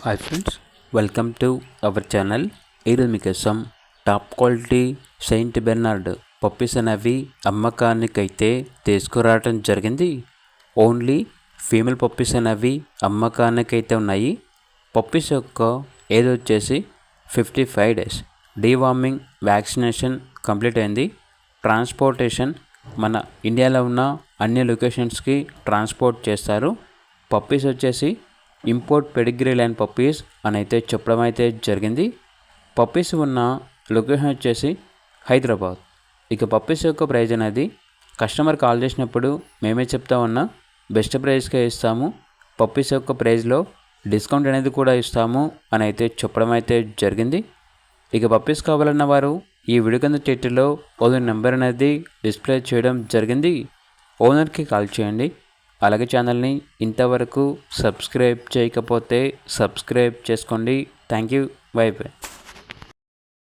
Hi friends, welcome to our channel. ఈరోజు మీకోసం top quality Saint Bernard puppies అనేవి అమ్మకానికైతే తీసుకురావడం జరిగింది. ఓన్లీ ఫీమేల్ పప్పీస్ అనేవి అమ్మకానికైతే ఉన్నాయి. పప్పీస్ యొక్క ఏజ్ వచ్చేసి 55 డేస్. డీవార్మింగ్ వ్యాక్సినేషన్ కంప్లీట్ అయింది. ట్రాన్స్పోర్టేషన్ మన ఇండియాలో ఉన్న అన్ని లొకేషన్స్కి ట్రాన్స్పోర్ట్ చేస్తారు. పప్పీస్ వచ్చేసి ఇంపోర్ట్ పెడిగ్రీ లైన్ పప్పీస్ అని అయితే చెప్పడం అయితే జరిగింది. పప్పీస్ ఉన్న లొకేషన్ వచ్చేసి హైదరాబాద్. ఇక పప్పీస్ యొక్క ప్రైజ్ అనేది కస్టమర్ కాల్ చేసినప్పుడు మేమే చెప్తా ఉన్నా బెస్ట్ ప్రైస్కే ఇస్తాము. పప్పీస్ యొక్క ప్రైజ్లో డిస్కౌంట్ అనేది కూడా ఇస్తాము అని అయితే చెప్పడం అయితే జరిగింది. ఇక పప్పీస్ కావాలన్న వారు ఈ వీడియో కింద టైటిల్లో ఓనర్ నెంబర్ అనేది డిస్ప్లే చేయడం జరిగింది. ఓనర్కి కాల్ చేయండి. అలాగే ఛానల్ని ఇంతవరకు సబ్స్క్రైబ్ చేయకపోతే సబ్స్క్రైబ్ చేసుకోండి. Thank you. By by.